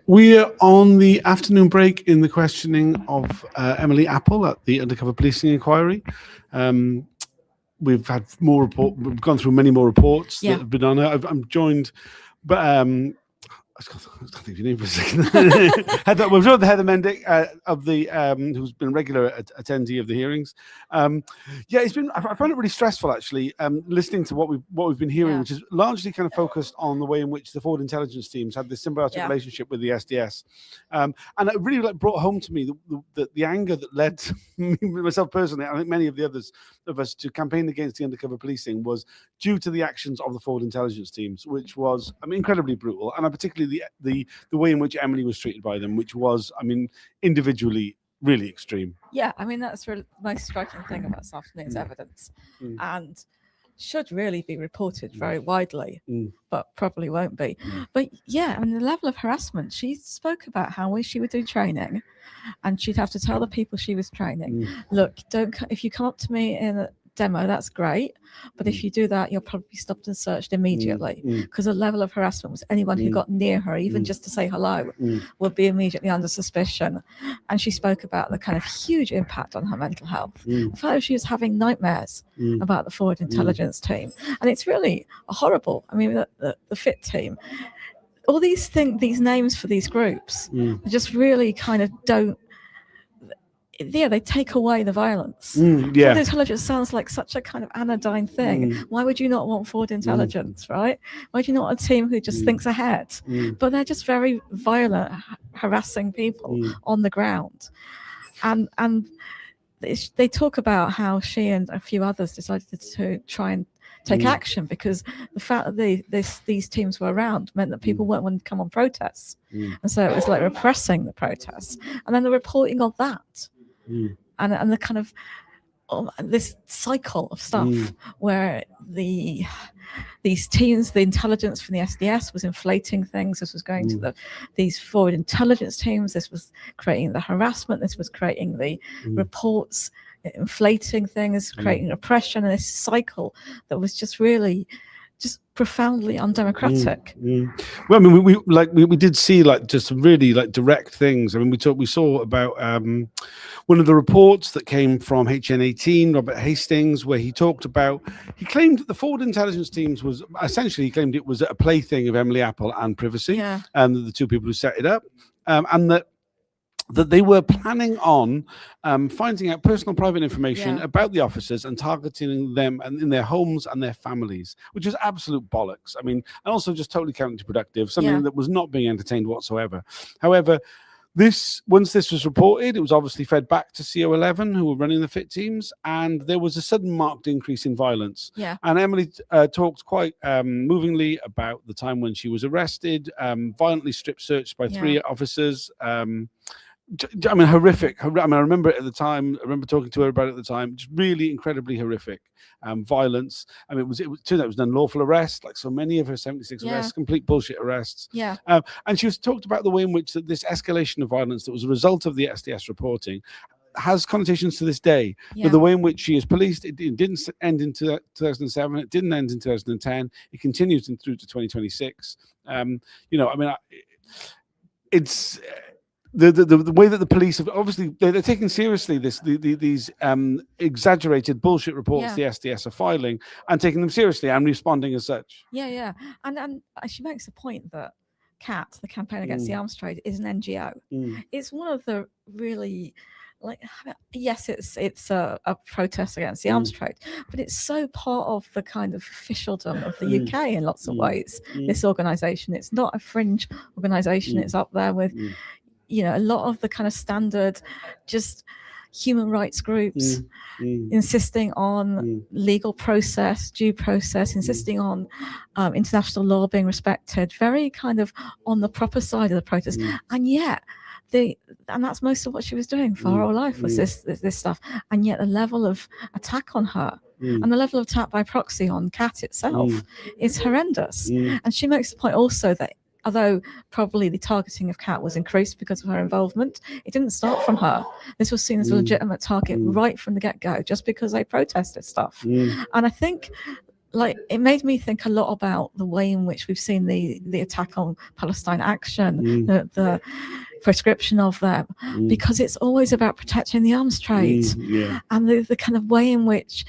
We are on the afternoon break in the questioning of Emily Apple at the undercover policing inquiry. We've had more report. We've gone through many more reports that have been on her. I'm joined, but I can't think of your name for a second. We've joined Heather Mendick of the who's been a regular attendee of the hearings. It's been. I find it really stressful actually, listening to what we've been hearing, which is largely kind of focused on the way in which the forward intelligence teams had this symbiotic relationship with the SDS, and it really brought home to me the anger that led me, myself personally, I think many of the others of us, to campaign against the undercover policing was due to the actions of the forward intelligence teams, which was, incredibly brutal, and particularly the way in which Emily was treated by them, which was, individually really extreme. Yeah, that's the most striking thing about this afternoon's evidence, and should really be reported very widely, but probably won't be. But the level of harassment, she spoke about how she would do training, and she'd have to tell the people she was training, look, if you come up to me in a demo, that's great, but if you do that, you'll probably be stopped and searched immediately, because the level of harassment was anyone who got near her, even just to say hello, would be immediately under suspicion. And she spoke about the kind of huge impact on her mental health. In fact, she was having nightmares about the forward intelligence team, and it's really horrible. The FIT team, all these names for these groups just really kind of don't. They take away the violence. Forward intelligence sounds like such a kind of anodyne thing. Why would you not want forward intelligence, right? Why do you not want a team who just thinks ahead? But they're just very violent, harassing people on the ground. And they talk about how she and a few others decided to try and take action, because the fact that these teams were around meant that people weren't wanting to come on protests. And so it was like repressing the protests. And then the reporting of that. And the kind of this cycle of stuff where these teams, the intelligence from the SDS was inflating things. This was going to these forward intelligence teams. This was creating the harassment. This was creating the reports, inflating things, creating oppression, and this cycle that was just really profoundly undemocratic. Well, we did see just really direct things. We saw about one of the reports that came from HN18, Robert Hastings, where he claimed that the forward intelligence teams was essentially, he claimed it was a plaything of Emily Apple and Privacy, and the two people who set it up, and that they were planning on finding out personal private information about the officers and targeting them and in their homes and their families, which is absolute bollocks. And also just totally counterproductive, something that was not being entertained whatsoever. However, once this was reported, it was obviously fed back to CO11, who were running the FIT teams, and there was a sudden marked increase in violence. And Emily talked quite movingly about the time when she was arrested, violently strip searched by 3 officers. Horrific. I remember it at the time. I remember talking to her about it at the time. Just really incredibly horrific violence. It turned out it was an unlawful arrest, like so many of her 76 arrests, complete bullshit arrests. And she was talked about the way in which this escalation of violence that was a result of the SDS reporting has connotations to this day. But the way in which she is policed, it didn't end in 2007. It didn't end in 2010. It continues through to 2026. It's the way that the police have obviously they're taking seriously these exaggerated bullshit reports the SDS are filing, and taking them seriously and responding as such. And she makes the point that CAT, the Campaign Against the Arms Trade, is an NGO. It's one of the really it's a protest against the arms trade, but it's so part of the kind of officialdom of the UK in lots of ways. This organisation, it's not a fringe organisation. It's up there with a lot of the kind of standard just human rights groups insisting on legal process, due process, insisting on international law being respected, very kind of on the proper side of the protest. And yet and that's most of what she was doing for her whole life, was this stuff. And yet the level of attack on her and the level of attack by proxy on CAT itself is horrendous. And she makes the point also that although probably the targeting of CAT was increased because of her involvement, it didn't start from her. This was seen as a legitimate target right from the get-go, just because they protested stuff. And I think like it made me think a lot about the way in which we've seen the attack on Palestine Action, the prescription of them, because it's always about protecting the arms trade, and the kind of way in which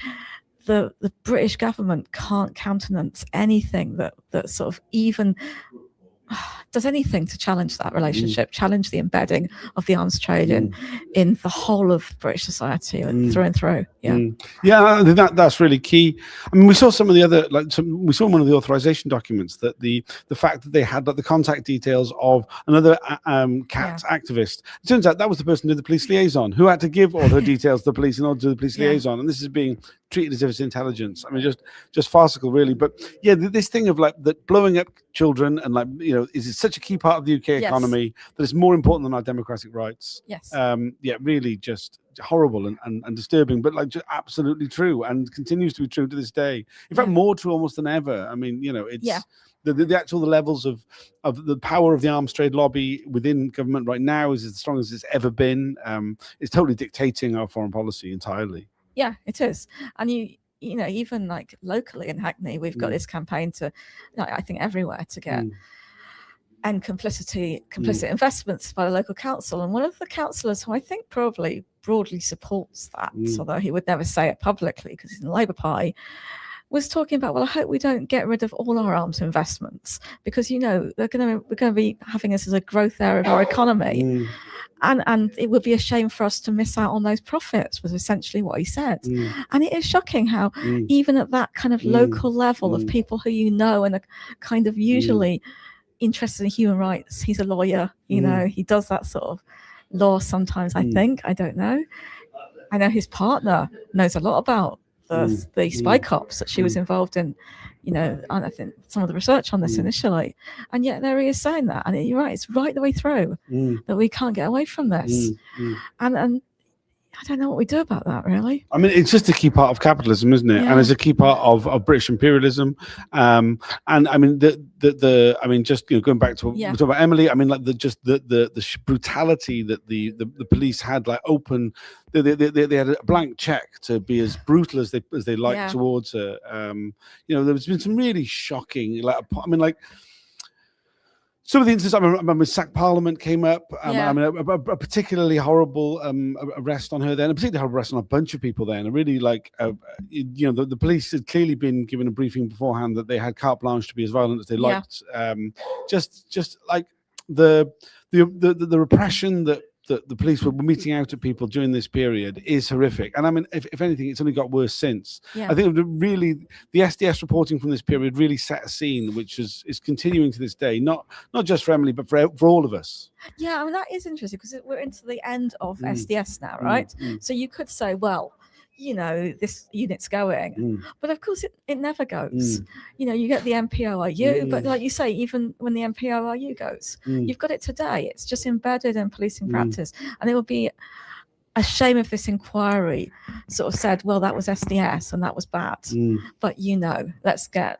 the British government can't countenance anything that sort of even does anything to challenge that relationship, challenge the embedding of the arms trade in the whole of British society through and through. I think that's really key. I mean, we saw some of the other, we saw one of the authorization documents that the fact that they had the contact details of another CAT activist. It turns out that was the person who did the police liaison, who had to give all her details to the police in order to do the police liaison, and this is being treated as if it's intelligence. I mean, just farcical, really. But yeah, this thing of that blowing up children and is such a key part of the UK economy that it's more important than our democratic rights. Really just horrible and disturbing, but just absolutely true, and continues to be true to this day. In fact, more true almost than ever. I mean, it's the actual levels of the power of the arms trade lobby within government right now is as strong as it's ever been. It's totally dictating our foreign policy entirely. Yeah, it is. And you know, even locally in Hackney, we've got this campaign to, I think everywhere, to get end complicit investments by the local council. And one of the councillors, who I think probably broadly supports that, although he would never say it publicly because he's in the Labour Party, was talking about, well, I hope we don't get rid of all our arms investments, because we're going to be having this as a growth area of our economy. And it would be a shame for us to miss out on those profits, was essentially what he said. And it is shocking how even at that kind of local level of people who and are kind of usually interested in human rights, he's a lawyer, he does that sort of law sometimes, I think. I don't know. I know his partner knows a lot about the spy cops that she was involved in, and I think some of the research on this initially, and yet there he is saying that, and you're right, it's right the way through that we can't get away from this, and I don't know what we do about that, really. I mean, it's just a key part of capitalism, isn't it? And it's a key part of British imperialism. And I mean, I mean, just going back to what we talked about Emily. I mean, the brutality that the police had, open. They had a blank check to be as brutal as they liked towards her. There's been some really shocking. Some of the instances, I remember Sack Parliament came up. I mean, a particularly horrible arrest on her then, a particularly horrible arrest on a bunch of people then. And really, the police had clearly been given a briefing beforehand that they had carte blanche to be as violent as they liked. Just like the repression that the police were meting out at people during this period is horrific. And I mean, if anything, it's only got worse since. I think really the SDS reporting from this period really set a scene which is continuing to this day, not just for Emily, but for all of us. Yeah, I mean, that is interesting, because we're into the end of SDS now, right? So you could say, well, this unit's going, but of course it never goes. You get the MPORU, but like you say, even when the MPORU goes, you've got it today. It's just embedded in policing practice, and it would be a shame if this inquiry sort of said, well, that was SDS and that was bad, but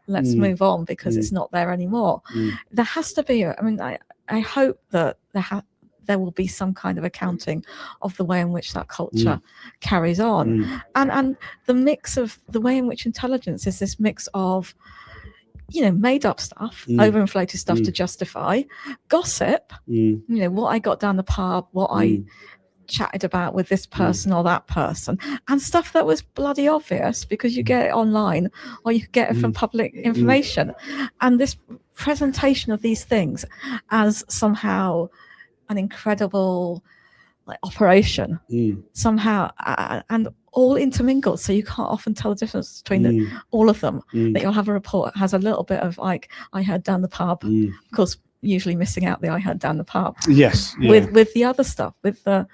let's move on, because it's not there anymore. There has to be I hope that there will be some kind of accounting of the way in which that culture carries on. And the mix of the way in which intelligence is this mix of, made up stuff, overinflated stuff to justify, gossip, what I got down the pub, what I chatted about with this person or that person, and stuff that was bloody obvious because you get it online or you get it from public information. And this presentation of these things as somehow an incredible operation somehow, and all intermingled, so you can't often tell the difference between all of them. That you'll have a report that has a little bit of I heard down the pub, of course usually missing out the I heard down the pub, with the other stuff, with the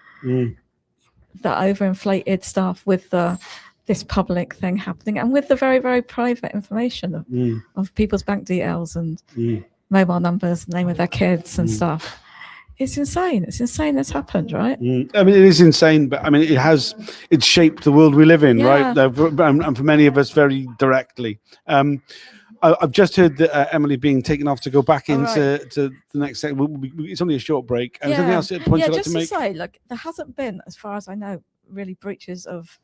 overinflated stuff, with this public thing happening, and with the very, very private information of people's bank details and mobile numbers, name of their kids and stuff. It's insane. It's insane that's happened, right? I mean, it is insane, but I mean, it's shaped the world we live in, right? And for many of us, very directly. I've just heard that Emily being taken off to go back into the next segment. It's only a short break. And something else point you'd like to make? Just to say, there hasn't been, as far as I know, really breaches of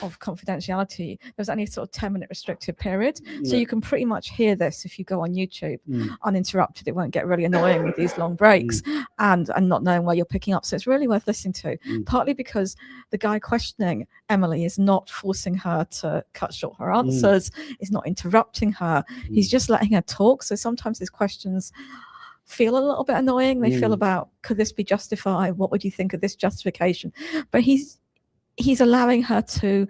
of confidentiality, there's only sort of 10-minute restricted period. So you can pretty much hear this if you go on YouTube uninterrupted. It won't get really annoying with these long breaks and not knowing where you're picking up. So it's really worth listening to, partly because the guy questioning Emily is not forcing her to cut short her answers, is not interrupting her. He's just letting her talk. So sometimes his questions feel a little bit annoying. They feel about, could this be justified? What would you think of this justification? But he's allowing her to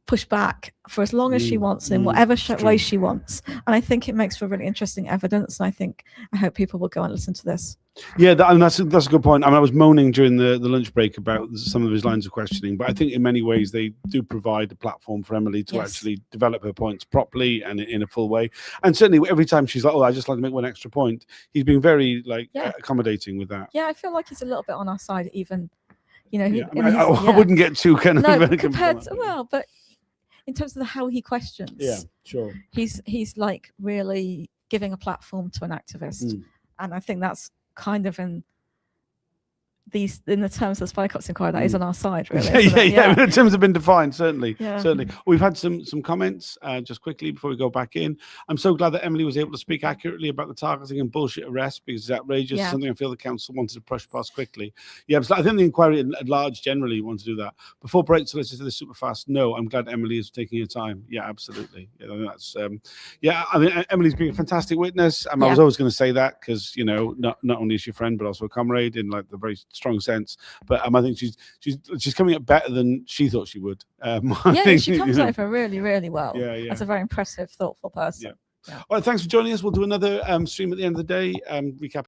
push back for as long as she wants in whatever way she wants. And I think it makes for really interesting evidence. And I hope people will go and listen to this. Yeah, that's a good point. I mean, I was moaning during the lunch break about some of his lines of questioning, but I think in many ways they do provide a platform for Emily to actually develop her points properly and in a full way. And certainly every time she's like, oh, I just like to make one extra point, he's been very accommodating with that. Yeah, I feel like he's a little bit on our side, even. You know, I wouldn't get too kind of compared to, but in terms of how he questions, sure, he's like really giving a platform to an activist, and I think that's kind of in the terms of the Spy Cops Inquiry, that is on our side, really. Yeah. The terms have been defined, certainly. We've had some comments just quickly before we go back in. I'm so glad that Emily was able to speak accurately about the targeting and bullshit arrest, because it's outrageous. Something I feel the council wanted to brush past quickly. I think the inquiry at large generally wanted to do that. Before break, so let's just do this super fast. No, I'm glad Emily is taking her time. Yeah, absolutely. I think that's I mean, Emily's been a fantastic witness. I was always going to say that because, you know, not only is she a friend but also a comrade in like the very strong sense. But I think she's coming up better than she thought she would. She comes over really, really well. That's a very impressive, thoughtful person. All right, thanks for joining us. We'll do another stream at the end of the day, recap